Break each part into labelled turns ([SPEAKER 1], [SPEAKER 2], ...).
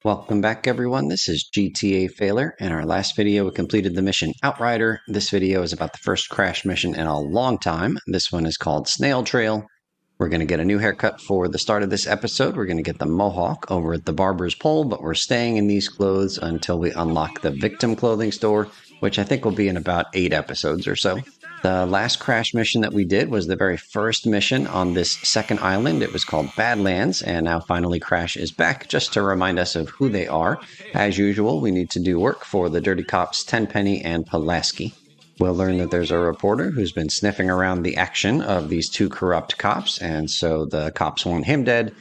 [SPEAKER 1] Welcome back, everyone. This is GTA Failure. In our last video, we completed the mission Outrider. This video is about the first crash mission in a long time. This one is called Snail Trail. We're going to get a new haircut for the start of this episode. We're going to get the mohawk over at the barber's pole, but we're staying in these clothes until we unlock the victim clothing store, which I think will be in about 8 episodes or so. The last crash mission that we did was the very first mission on this second island. It was called Badlands, and now finally Crash is back just to remind us of who they are. As usual, we need to do work for the Dirty Cops Tenpenny and Pulaski. We'll learn that there's a reporter who's been sniffing around the action of these two corrupt cops, and so the cops want him dead.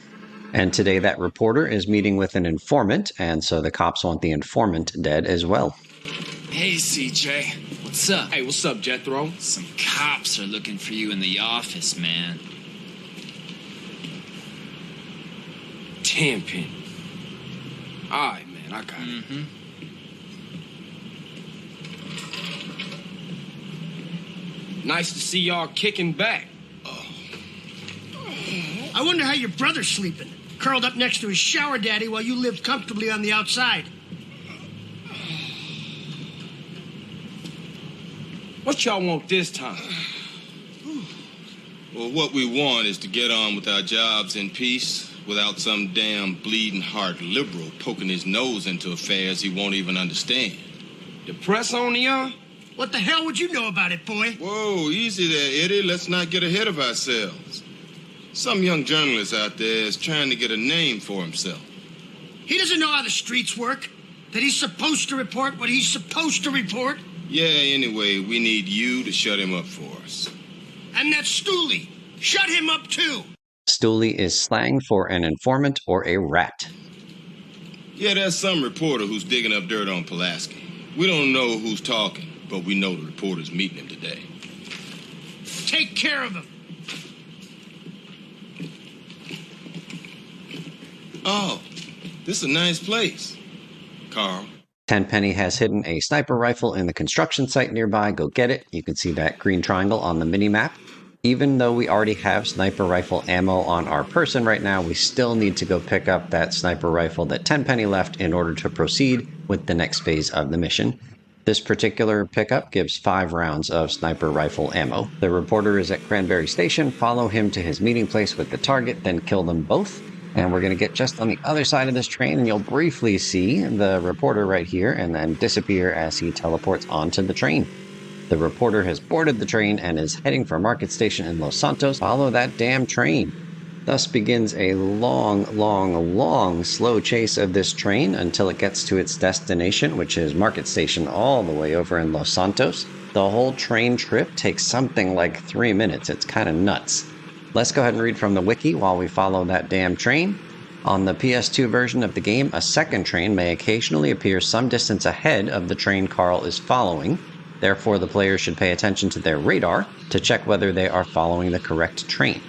[SPEAKER 1] And today that reporter is meeting with an informant, and so the cops want the informant dead as well.
[SPEAKER 2] Hey, CJ. What's up?
[SPEAKER 3] Hey, what's up, Jethro?
[SPEAKER 2] Some cops are looking for you in the office, man.
[SPEAKER 3] Tenpenny. All right, man, I got it. Nice to see y'all kicking back.
[SPEAKER 4] I wonder how your brother's sleeping. Curled up next to his shower daddy while you live comfortably on the outside.
[SPEAKER 3] What y'all want this time?
[SPEAKER 5] Well, what we want is to get on with our jobs in peace without some damn bleeding heart liberal poking his nose into affairs he won't even understand.
[SPEAKER 3] The press on y'all?
[SPEAKER 4] What the hell would you know about it, boy?
[SPEAKER 5] Whoa, easy there, Eddie. Let's not get ahead of ourselves. Some young journalist out there is trying to get a name for himself.
[SPEAKER 4] He doesn't know how the streets work. That he's supposed to report what he's supposed to report.
[SPEAKER 5] Yeah, anyway, we need you to shut him up for us.
[SPEAKER 4] And that's Stooley. Shut him up, too.
[SPEAKER 1] Stooley is slang for an informant or a rat.
[SPEAKER 5] Yeah, there's some reporter who's digging up dirt on Pulaski. We don't know who's talking, but we know the reporter's meeting him today.
[SPEAKER 4] Take care of him.
[SPEAKER 5] Oh, this is a nice place. Carl.
[SPEAKER 1] Tenpenny has hidden a sniper rifle in the construction site nearby. Go get it. You can see that green triangle on the mini-map. Even though we already have sniper rifle ammo on our person right now, we still need to go pick up that sniper rifle that Tenpenny left in order to proceed with the next phase of the mission. This particular pickup gives 5 rounds of sniper rifle ammo. The reporter is at Cranberry Station. Follow him to his meeting place with the target, then kill them both. And we're going to get just on the other side of this train, and you'll briefly see the reporter right here and then disappear as he teleports onto the train. The reporter has boarded the train and is heading for Market Station in Los Santos. Follow that damn train. Thus begins a long, slow chase of this train until it gets to its destination, which is Market Station all the way over in Los Santos. The whole train trip takes something like 3 minutes. It's kind of nuts. Let's go ahead and read from the wiki while we follow that damn train. On the PS2 version of the game, a second train may occasionally appear some distance ahead of the train Carl is following. Therefore, the player should pay attention to their radar to check whether they are following the correct train.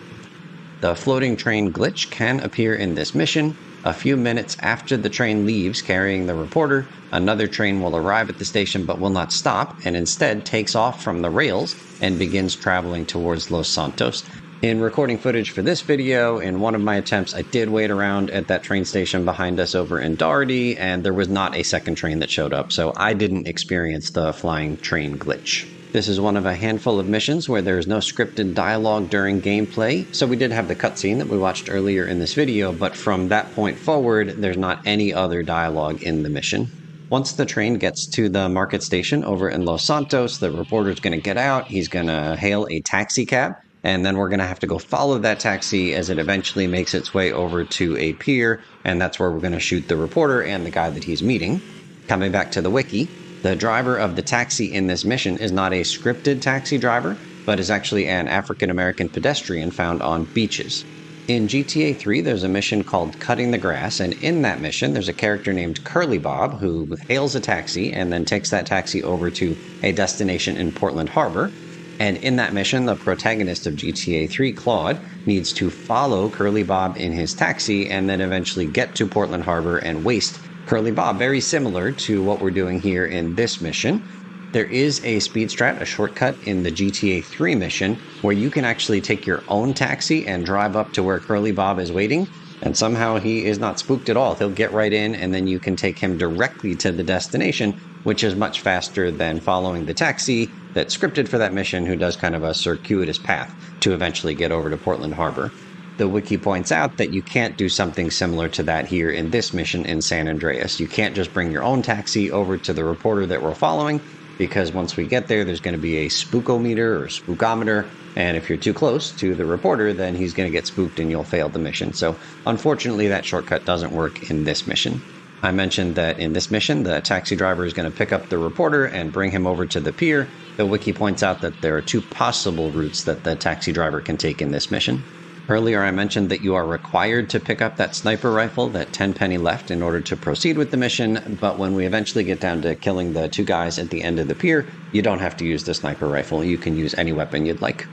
[SPEAKER 1] The floating train glitch can appear in this mission. A few minutes after the train leaves carrying the reporter, another train will arrive at the station but will not stop and instead takes off from the rails and begins traveling towards Los Santos. In recording footage for this video, in one of my attempts, I did wait around at that train station behind us over in Doherty, and there was not a second train that showed up, so I didn't experience the flying train glitch. This is one of a handful of missions where there is no scripted dialogue during gameplay, so we did have the cutscene that we watched earlier in this video, but from that point forward, there's not any other dialogue in the mission. Once the train gets to the market station over in Los Santos, the reporter's going to get out, he's going to hail a taxi cab, and then we're going to have to go follow that taxi as it eventually makes its way over to a pier, and that's where we're going to shoot the reporter and the guy that he's meeting. Coming back to the wiki, the driver of the taxi in this mission is not a scripted taxi driver, but is actually an African-American pedestrian found on beaches. In GTA 3, there's a mission called Cutting the Grass, and in that mission, there's a character named Curly Bob who hails a taxi and then takes that taxi over to a destination in Portland Harbor. And in that mission, the protagonist of GTA 3, Claude, needs to follow Curly Bob in his taxi and then eventually get to Portland Harbor and waste Curly Bob, very similar to what we're doing here in this mission. There is a speed strat, a shortcut in the GTA 3 mission, where you can actually take your own taxi and drive up to where Curly Bob is waiting, And somehow he is not spooked at all. He'll get right in, and then you can take him directly to the destination, which is much faster than following the taxi that's scripted for that mission, who does kind of a circuitous path to eventually get over to Portland Harbor. The wiki points out that you can't do something similar to that here in this mission in San Andreas. You can't just bring your own taxi over to the reporter that we're following, because once we get there, there's going to be a spookometer or spookometer, and if you're too close to the reporter, then he's going to get spooked and you'll fail the mission. So unfortunately, that shortcut doesn't work in this mission. I mentioned that in this mission, the taxi driver is going to pick up the reporter and bring him over to the pier. The wiki points out that there are 2 possible routes that the taxi driver can take in this mission. Earlier, I mentioned that you are required to pick up that sniper rifle, that 10 penny left, in order to proceed with the mission, but when we eventually get down to killing the 2 guys at the end of the pier, you don't have to use the sniper rifle. You can use any weapon you'd like.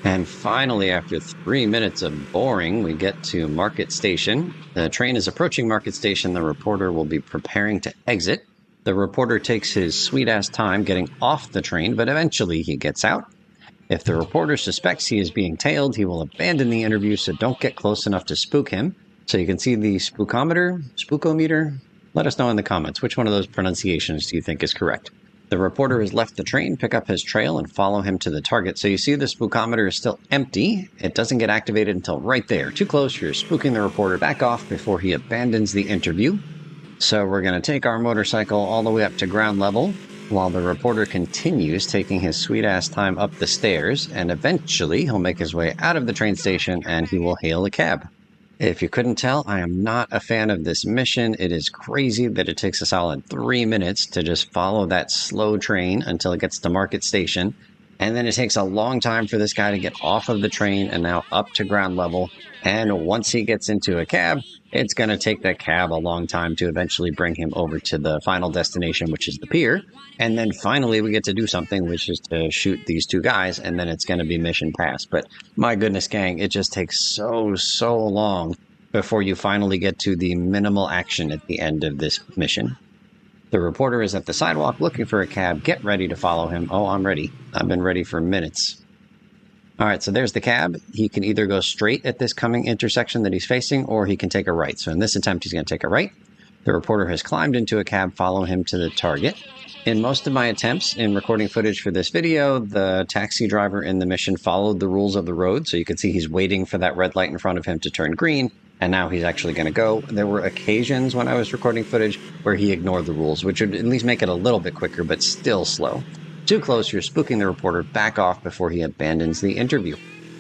[SPEAKER 1] And finally, after 3 minutes of boring, we get to Market Station. The train is approaching Market Station. The reporter will be preparing to exit. The reporter takes his sweet-ass time getting off the train, but eventually he gets out. If the reporter suspects he is being tailed, he will abandon the interview, so don't get close enough to spook him. So you can see the spookometer. Let us know in the comments, which one of those pronunciations do you think is correct? The reporter has left the train, pick up his trail, and follow him to the target. So you see the spookometer is still empty. It doesn't get activated until right there. Too close, you're spooking the reporter back off before he abandons the interview. So we're going to take our motorcycle all the way up to ground level, while the reporter continues taking his sweet-ass time up the stairs, and eventually he'll make his way out of the train station and he will hail a cab. If you couldn't tell, I am not a fan of this mission. It is crazy that it takes a solid 3 minutes to just follow that slow train until it gets to Market Station, and then it takes a long time for this guy to get off of the train and now up to ground level, and once he gets into a cab, it's going to take that cab a long time to eventually bring him over to the final destination, which is the pier. And then finally we get to do something, which is to shoot these 2 guys, and then it's going to be mission passed. But my goodness, gang, it just takes so long before you finally get to the minimal action at the end of this mission. The reporter is at the sidewalk looking for a cab. Get ready to follow him. Oh, I'm ready. I've been ready for minutes. All right, so there's the cab. He can either go straight at this coming intersection that he's facing, or he can take a right. So in this attempt, he's going to take a right. The reporter has climbed into a cab, follow him to the target. In most of my attempts in recording footage for this video, the taxi driver in the mission followed the rules of the road. So you can see he's waiting for that red light in front of him to turn green, and now he's actually going to go. There were occasions when I was recording footage where he ignored the rules, which would at least make it a little bit quicker, but still slow. Too close, you're spooking the reporter back off before he abandons the interview.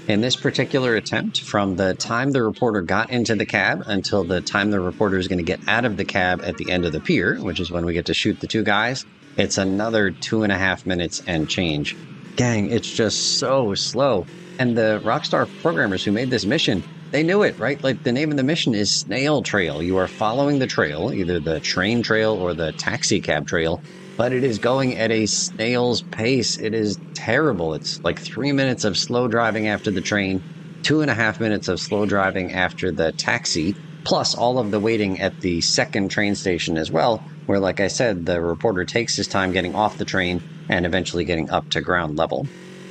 [SPEAKER 1] In this particular attempt, from the time the reporter got into the cab until the time the reporter is going to get out of the cab at the end of the pier, which is when we get to shoot the 2 guys, it's another 2.5 minutes and change. Gang, it's just so slow. And the Rockstar programmers who made this mission, they knew it, right? Like, the name of the mission is Snail Trail. You are following the trail, either the train trail or the taxi cab trail, but it is going at a snail's pace. It is terrible. It's like 3 minutes of slow driving after the train, 2.5 minutes of slow driving after the taxi, plus all of the waiting at the second train station as well, where, like I said, the reporter takes his time getting off the train and eventually getting up to ground level.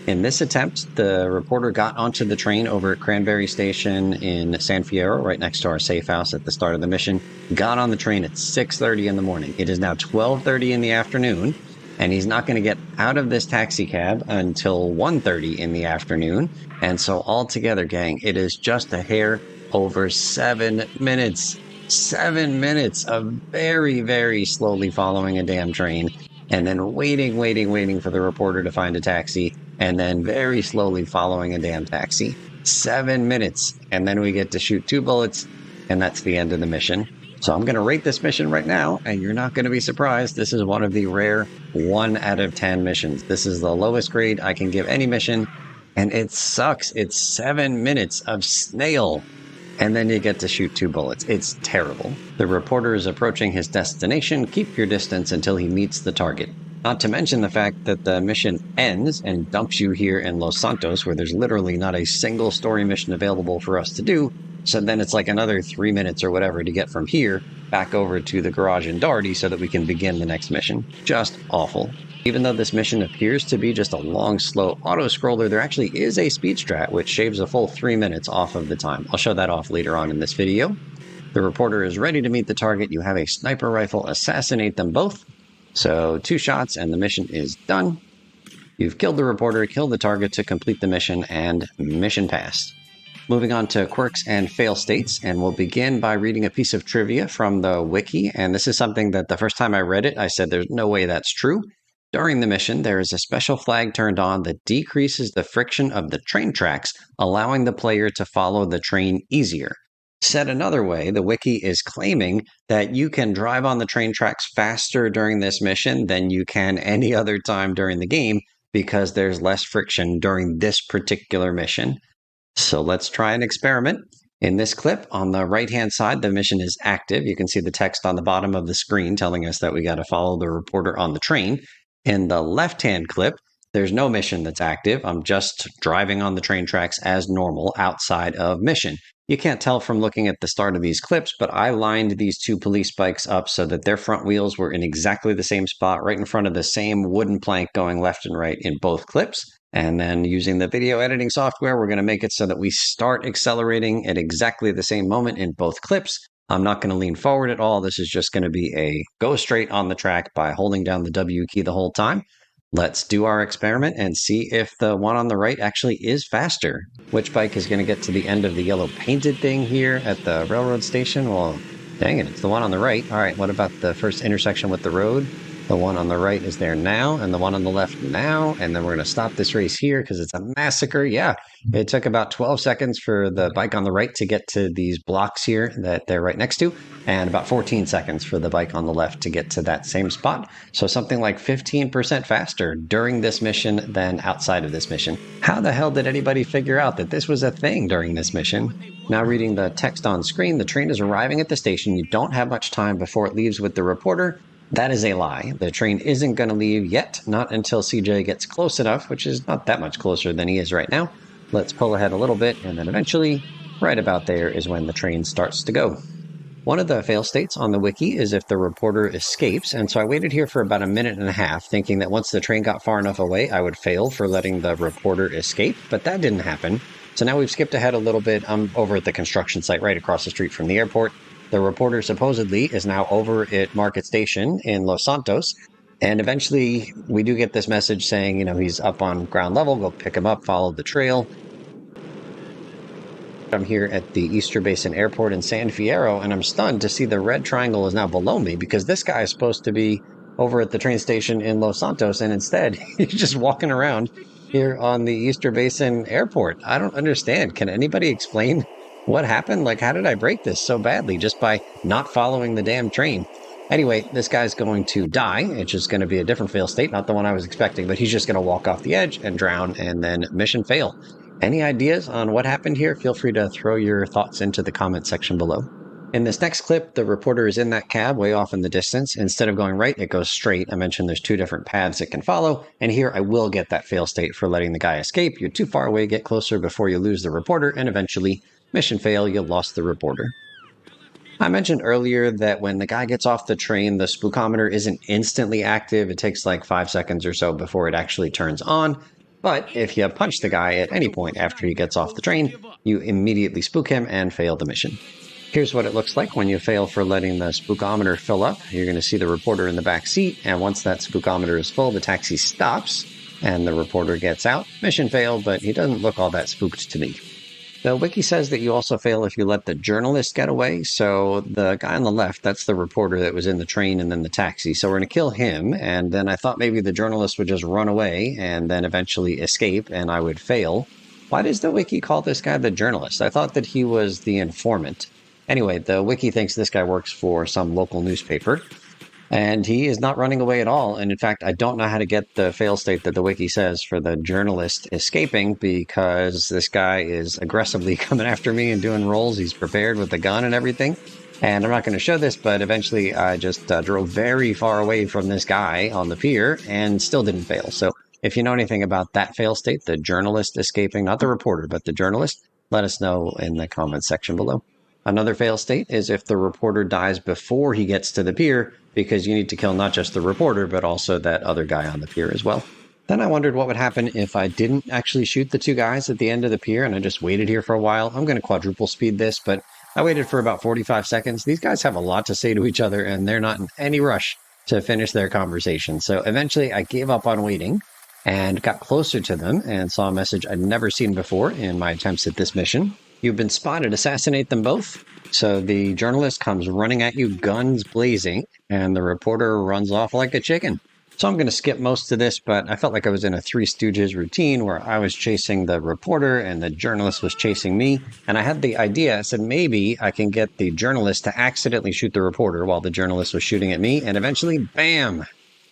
[SPEAKER 1] In this attempt, the reporter got onto the train over at Cranberry Station in San Fierro, right next to our safe house at the start of the mission, got on the train at 6:30 in the morning. It is now 12:30 in the afternoon, and he's not going to get out of this taxi cab until 1:30 in the afternoon. And so altogether, gang, it is just a hair over 7 minutes. 7 minutes of very, very slowly following a damn train, and then waiting for the reporter to find a taxi, and then very slowly following a damn taxi. 7 minutes, and then we get to shoot 2 bullets, and that's the end of the mission. So I'm going to rate this mission right now, and you're not going to be surprised. This is one of the rare 1 out of 10 missions. This is the lowest grade I can give any mission, and it sucks. It's 7 minutes of Snail, and then you get to shoot 2 bullets. It's terrible. The reporter is approaching his destination. Keep your distance until he meets the target. Not to mention the fact that the mission ends and dumps you here in Los Santos, where there's literally not a single story mission available for us to do. So then it's like another 3 minutes or whatever to get from here back over to the garage in Doherty so that we can begin the next mission. Just awful. Even though this mission appears to be just a long, slow auto-scroller, there actually is a speed strat, which shaves a full 3 minutes off of the time. I'll show that off later on in this video. The reporter is ready to meet the target. You have a sniper rifle. Assassinate them both. So 2 shots and the mission is done. You've killed the reporter, killed the target to complete the mission, and mission passed. Moving on to quirks and fail states, and we'll begin by reading a piece of trivia from the wiki, and this is something that the first time I read it, I said there's no way that's true. During the mission, there is a special flag turned on that decreases the friction of the train tracks, allowing the player to follow the train easier. Said another way, the wiki is claiming that you can drive on the train tracks faster during this mission than you can any other time during the game because there's less friction during this particular mission. So let's try an experiment. In this clip, on the right-hand side, the mission is active. You can see the text on the bottom of the screen telling us that we got to follow the reporter on the train. In the left-hand clip, there's no mission that's active. I'm just driving on the train tracks as normal outside of mission. You can't tell from looking at the start of these clips, but I lined these 2 police bikes up so that their front wheels were in exactly the same spot, right in front of the same wooden plank going left and right in both clips. And then using the video editing software, we're going to make it so that we start accelerating at exactly the same moment in both clips. I'm not going to lean forward at all. This is just going to be a go straight on the track by holding down the W key the whole time. Let's do our experiment and see if the one on the right actually is faster. Which bike is going to get to the end of the yellow painted thing here at the railroad station? Well, dang it, it's the one on the right. All right, what about the first intersection with the road? The one on the right is there now, and the one on the left now. And then we're going to stop this race here because it's a massacre. Yeah, it took about 12 seconds for the bike on the right to get to these blocks here that they're right next to, and about 14 seconds for the bike on the left to get to that same spot. So something like 15% faster during this mission than outside of this mission. How the hell did anybody figure out that this was a thing during this mission? Now reading the text on screen, the train is arriving at the station. You don't have much time before it leaves with the reporter. That is a lie. The train isn't going to leave yet, not until CJ gets close enough, which is not that much closer than he is right now. Let's pull ahead a little bit, and then eventually, right about there is when the train starts to go. One of the fail states on the wiki is if the reporter escapes, and so I waited here for about 1.5 minutes, thinking that once the train got far enough away, I would fail for letting the reporter escape, but that didn't happen. So now we've skipped ahead a little bit. I'm over at the construction site right across the street from the airport. The reporter supposedly is now over at Market Station in Los Santos. And eventually we do get this message saying, he's up on ground level. Go pick him up, follow the trail. I'm here at the Easter Basin Airport in San Fierro, and I'm stunned to see the red triangle is now below me because this guy is supposed to be over at the train station in Los Santos. And instead, he's just walking around here on the Easter Basin Airport. I don't understand. Can anybody explain what happened? Like, how did I break this so badly just by not following the damn train? Anyway, this guy's going to die. It's just going to be a different fail state, not the one I was expecting, but he's just going to walk off the edge and drown and then mission fail. Any ideas on what happened here? Feel free to throw your thoughts into the comment section below. In this next clip, the reporter is in that cab way off in the distance. Instead of going right, it goes straight. I mentioned there's 2 different paths it can follow, and here I will get that fail state for letting the guy escape. You're too far away, get closer before you lose the reporter, and eventually mission fail, you lost the reporter. I mentioned earlier that when the guy gets off the train, the spookometer isn't instantly active. It takes like 5 seconds or so before it actually turns on. But if you punch the guy at any point after he gets off the train, you immediately spook him and fail the mission. Here's what it looks like when you fail for letting the spookometer fill up. You're going to see the reporter in the back seat, and once that spookometer is full, the taxi stops, and the reporter gets out. Mission failed, but he doesn't look all that spooked to me. The wiki says that you also fail if you let the journalist get away. So the guy on the left, that's the reporter that was in the train and then the taxi. So we're going to kill him. And then I thought maybe the journalist would just run away and then eventually escape and I would fail. Why does the wiki call this guy the journalist? I thought that he was the informant. Anyway, the wiki thinks this guy works for some local newspaper. And he is not running away at all. And in fact, I don't know how to get the fail state that the wiki says for the journalist escaping because this guy is aggressively coming after me and doing rolls. He's prepared with the gun and everything. And I'm not going to show this, but eventually I just drove very far away from this guy on the pier and still didn't fail. So if you know anything about that fail state, the journalist escaping, not the reporter, but the journalist, Let us know in the comments section below. Another fail state is if the reporter dies before he gets to the pier, because you need to kill not just the reporter, but also that other guy on the pier as well. Then I wondered what would happen if I didn't actually shoot the two guys at the end of the pier and I just waited here for a while. I'm going to quadruple speed this, but I waited for about 45 seconds. These guys have a lot to say to each other, and they're not in any rush to finish their conversation. So eventually I gave up on waiting and got closer to them and saw a message I'd never seen before in my attempts at this mission. You've been spotted. Assassinate them both. So the journalist comes running at you, guns blazing, and the reporter runs off like a chicken. So I'm going to skip most of this, but I felt like I was in a Three Stooges routine where I was chasing the reporter and the journalist was chasing me. And I had the idea, I said, maybe I can get the journalist to accidentally shoot the reporter while the journalist was shooting at me. And eventually, bam!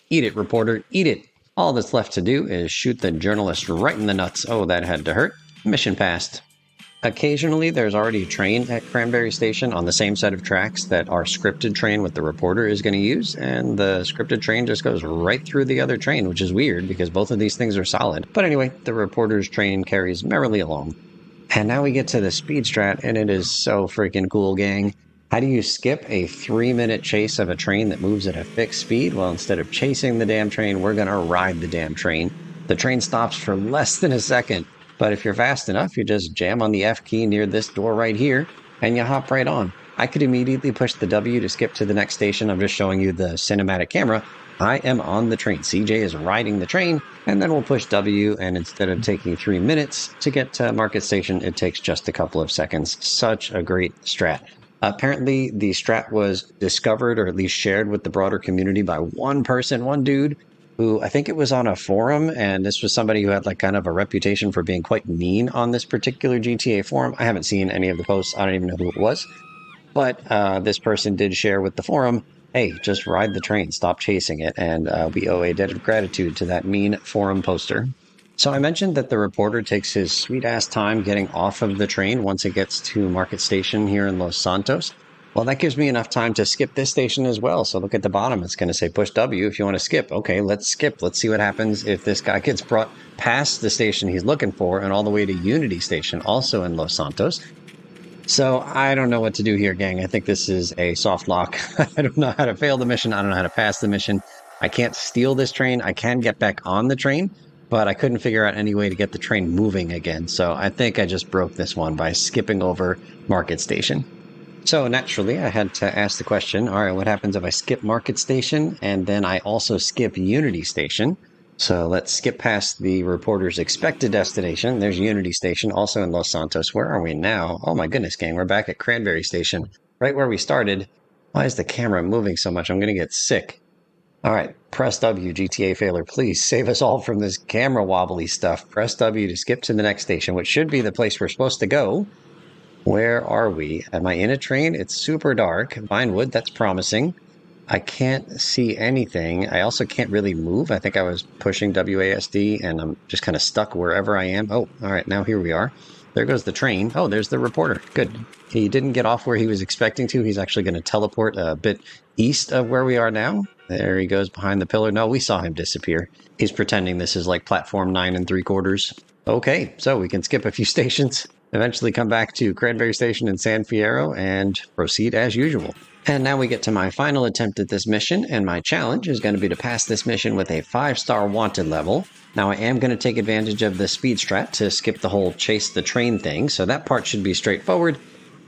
[SPEAKER 1] Eat it, reporter, eat it. All that's left to do is shoot the journalist right in the nuts. Oh, that had to hurt. Mission passed. Occasionally, there's already a train at Cranberry Station on the same set of tracks that our scripted train with the reporter is going to use, and the scripted train just goes right through the other train, which is weird because both of these things are solid. But anyway, the reporter's train carries merrily along. And now we get to the speed strat, and it is so freaking cool, gang. How do you skip a 3-minute chase of a train that moves at a fixed speed? Well, instead of chasing the damn train, we're going to ride the damn train. The train stops for less than a second. But if you're fast enough, you just jam on the F key near this door right here, and you hop right on. I could immediately push the W to skip to the next station. I'm just showing you the cinematic camera. I am on the train. CJ is riding the train, and then we'll push W, and instead of taking 3 minutes to get to Market Station, it takes just a couple of seconds. Such a great strat. Apparently, the strat was discovered, or at least shared with the broader community by one person, one dude, who I think it was on a forum, and this was somebody who had like kind of a reputation for being quite mean on this particular GTA forum. I haven't seen any of the posts. I don't even know who it was. But this person did share with the forum, hey, just ride the train, stop chasing it, and we owe a debt of gratitude to that mean forum poster. So I mentioned that the reporter takes his sweet-ass time getting off of the train once it gets to Market Station here in Los Santos. Well, that gives me enough time to skip this station as well. So look at the bottom. It's going to say push W if you want to skip. Okay, let's skip. Let's see what happens if this guy gets brought past the station he's looking for and all the way to Unity Station, also in Los Santos. So I don't know what to do here, gang. I think this is a soft lock. I don't know how to fail the mission. I don't know how to pass the mission. I can't steal this train. I can get back on the train, but I couldn't figure out any way to get the train moving again. So I think I just broke this one by skipping over Market Station. So naturally, I had to ask the question, all right, what happens if I skip Market Station and then I also skip Unity Station? So let's skip past the reporter's expected destination. There's Unity Station, also in Los Santos. Where are we now? Oh my goodness, gang, we're back at Cranberry Station, right where we started. Why is the camera moving so much? I'm going to get sick. All right, press W, GTA Failer. Please save us all from this camera wobbly stuff. Press W to skip to the next station, which should be the place we're supposed to go. Where are we? Am I in a train? It's super dark. Vinewood, that's promising. I can't see anything. I also can't really move. I think I was pushing WASD and I'm just kind of stuck wherever I am. Oh, all right, now here we are. There goes the train. Oh, there's the reporter. Good. He didn't get off where he was expecting to. He's actually going to teleport a bit east of where we are now. There he goes behind the pillar. No, we saw him disappear. He's pretending this is like platform 9 3/4. Okay, so we can skip a few stations. Eventually come back to Cranberry Station in San Fierro and proceed as usual. And now we get to my final attempt at this mission, and my challenge is going to be to pass this mission with a 5-star wanted level. Now I am going to take advantage of the speed strat to skip the whole chase the train thing, so that part should be straightforward.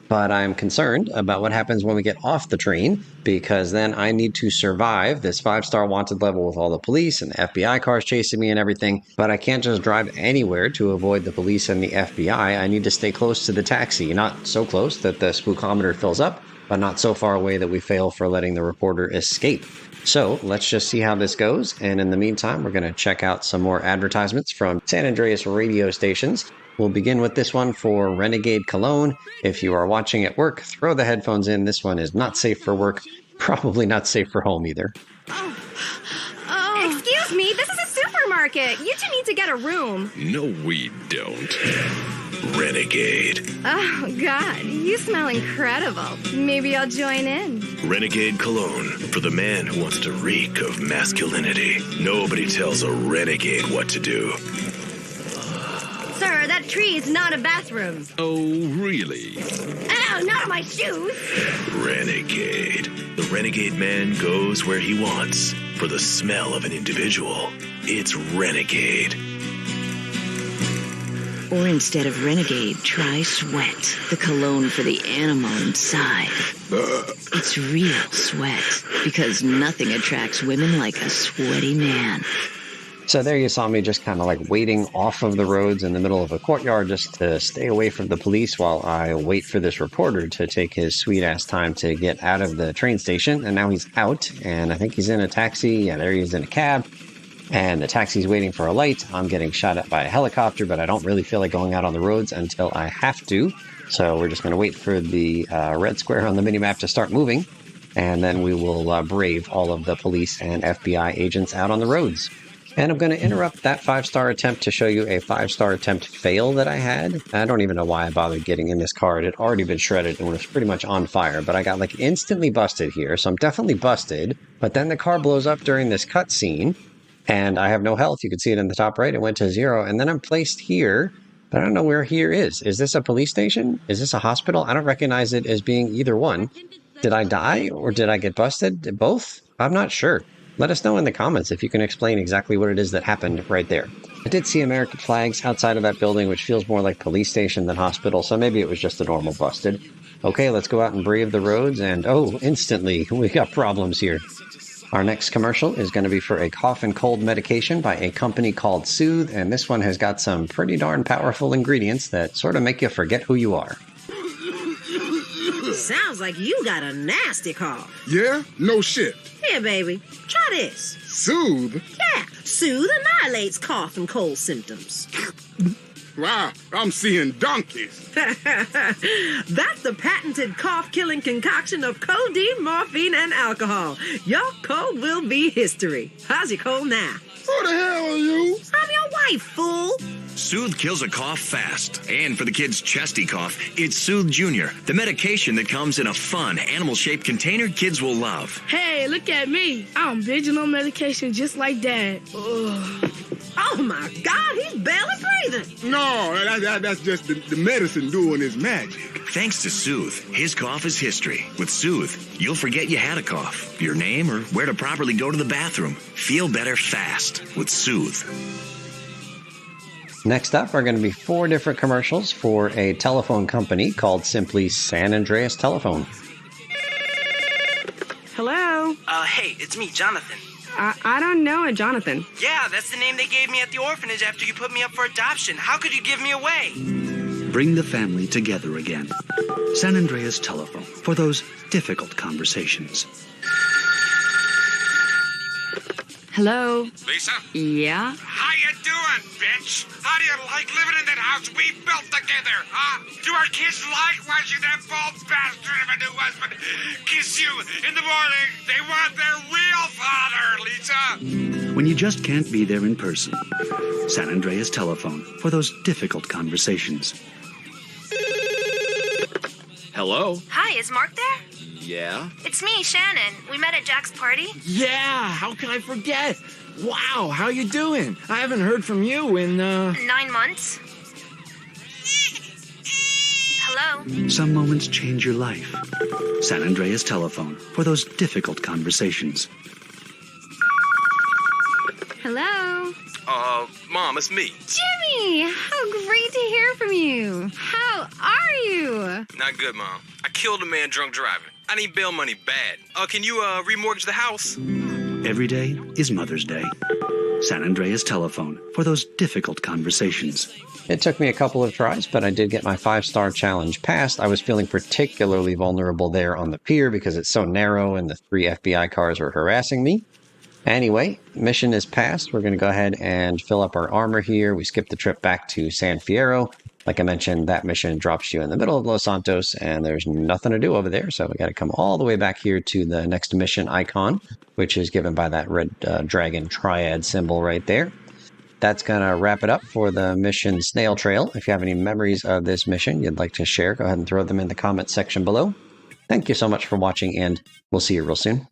[SPEAKER 1] But I'm concerned about what happens when we get off the train, because then I need to survive this 5-star wanted level with all the police and the FBI cars chasing me and everything. But I can't just drive anywhere to avoid the police and the FBI. I need to stay close to the taxi, not so close that the spookometer fills up, but not so far away that we fail for letting the reporter escape. So let's just see how this goes. And in the meantime, we're going to check out some more advertisements from San Andreas radio stations. We'll begin with this one for Renegade Cologne. If you are watching at work, throw the headphones in. This one is not safe for work, probably not safe for home either.
[SPEAKER 6] Oh, excuse me, this is a supermarket. You two need to get a room.
[SPEAKER 7] No, we don't. Renegade.
[SPEAKER 6] Oh, God, you smell incredible. Maybe I'll join in.
[SPEAKER 7] Renegade Cologne, for the man who wants to reek of masculinity. Nobody tells a renegade what to do.
[SPEAKER 6] Sir, that tree is not a bathroom.
[SPEAKER 7] Oh, really?
[SPEAKER 6] Ow, not on my shoes.
[SPEAKER 7] Renegade. The renegade man goes where he wants. For the smell of an individual, it's renegade.
[SPEAKER 8] Or instead of renegade, try sweat, the cologne for the animal inside. It's real sweat, because nothing attracts women like a sweaty man.
[SPEAKER 1] So there you saw me just kind of like waiting off of the roads in the middle of a courtyard just to stay away from the police while I wait for this reporter to take his sweet-ass time to get out of the train station. And now he's out, and I think he's in a taxi. Yeah, there he is in a cab. And the taxi's waiting for a light. I'm getting shot at by a helicopter, but I don't really feel like going out on the roads until I have to. So we're just going to wait for the red square on the minimap to start moving, and then we will brave all of the police and FBI agents out on the roads. And I'm going to interrupt that 5-star attempt to show you a 5-star attempt fail that I had. I don't even know why I bothered getting in this car. It had already been shredded and was pretty much on fire, but I got like instantly busted here, so I'm definitely busted. But then the car blows up during this cutscene, and I have no health. You can see it in the top right. It went to 0, and then I'm placed here, but I don't know where here is. Is this a police station? Is this a hospital? I don't recognize it as being either one. Did I die, or did I get busted? Both? I'm not sure. Let us know in the comments if you can explain exactly what it is that happened right there. I did see American flags outside of that building, which feels more like police station than hospital, so maybe it was just a normal busted. Okay, let's go out and brave the roads, and oh, instantly, we got problems here. Our next commercial is going to be for a cough and cold medication by a company called Soothe, and this one has got some pretty darn powerful ingredients that sort of make you forget who you are.
[SPEAKER 9] Sounds like you got a nasty cough.
[SPEAKER 10] Yeah? No shit.
[SPEAKER 9] Here, baby. Try this.
[SPEAKER 10] Soothe?
[SPEAKER 9] Yeah. Soothe annihilates cough and cold symptoms.
[SPEAKER 10] Wow, I'm seeing donkeys.
[SPEAKER 9] That's the patented cough-killing concoction of codeine, morphine, and alcohol. Your cold will be history. How's your cold now?
[SPEAKER 10] Who the hell are you?
[SPEAKER 9] I'm your wife, fool.
[SPEAKER 7] Soothe kills a cough fast. And for the kid's chesty cough, it's Soothe Junior, the medication that comes in a fun, animal-shaped container kids will love.
[SPEAKER 11] Hey, look at me. I'm binging on medication just like Dad. Ugh.
[SPEAKER 9] Oh, my God, he's barely breathing.
[SPEAKER 10] No, that's just the medicine doing its magic.
[SPEAKER 7] Thanks to Soothe, his cough is history. With Soothe, you'll forget you had a cough, your name, or where to properly go to the bathroom. Feel better fast with Soothe.
[SPEAKER 1] Next up are going to be 4 different commercials for a telephone company called simply San Andreas Telephone.
[SPEAKER 12] Hello?
[SPEAKER 13] Hey, it's me, Jonathan.
[SPEAKER 12] I don't know a Jonathan.
[SPEAKER 13] Yeah, that's the name they gave me at the orphanage after you put me up for adoption. How could you give me away?
[SPEAKER 14] Bring the family together again. San Andreas Telephone for those difficult conversations.
[SPEAKER 12] Hello?
[SPEAKER 3] Lisa?
[SPEAKER 12] Yeah?
[SPEAKER 3] How you doing, bitch? How do you like living in that house we built together, huh? Do our kids like watching that bald bastard of a new husband kiss you in the morning? They want their real father, Lisa.
[SPEAKER 14] When you just can't be there in person. San Andreas Telephone for those difficult conversations.
[SPEAKER 15] Hello?
[SPEAKER 6] Hi, is Mark there?
[SPEAKER 15] Yeah?
[SPEAKER 6] It's me, Shannon. We met at Jack's party.
[SPEAKER 15] Yeah, how can I forget? Wow, how you doing? I haven't heard from you in,
[SPEAKER 6] 9 months. Hello?
[SPEAKER 14] Some moments change your life. San Andreas Telephone for those difficult conversations.
[SPEAKER 6] Hello?
[SPEAKER 15] Mom, it's me.
[SPEAKER 6] Jimmy! How great to hear from you. How are you?
[SPEAKER 15] Not good, Mom. I killed a man drunk driving. I need bail money bad. Can you, remortgage the house?
[SPEAKER 14] Every day is Mother's Day. San Andreas Telephone for those difficult conversations.
[SPEAKER 1] It took me a couple of tries, but I did get my 5-star challenge passed. I was feeling particularly vulnerable there on the pier because it's so narrow and the 3 FBI cars were harassing me. Anyway, mission is passed. We're going to go ahead and fill up our armor here. We skipped the trip back to San Fierro. Like I mentioned, that mission drops you in the middle of Los Santos, and there's nothing to do over there. So we got to come all the way back here to the next mission icon, which is given by that red dragon triad symbol right there. That's going to wrap it up for the mission Snail Trail. If you have any memories of this mission you'd like to share, go ahead and throw them in the comments section below. Thank you so much for watching, and we'll see you real soon.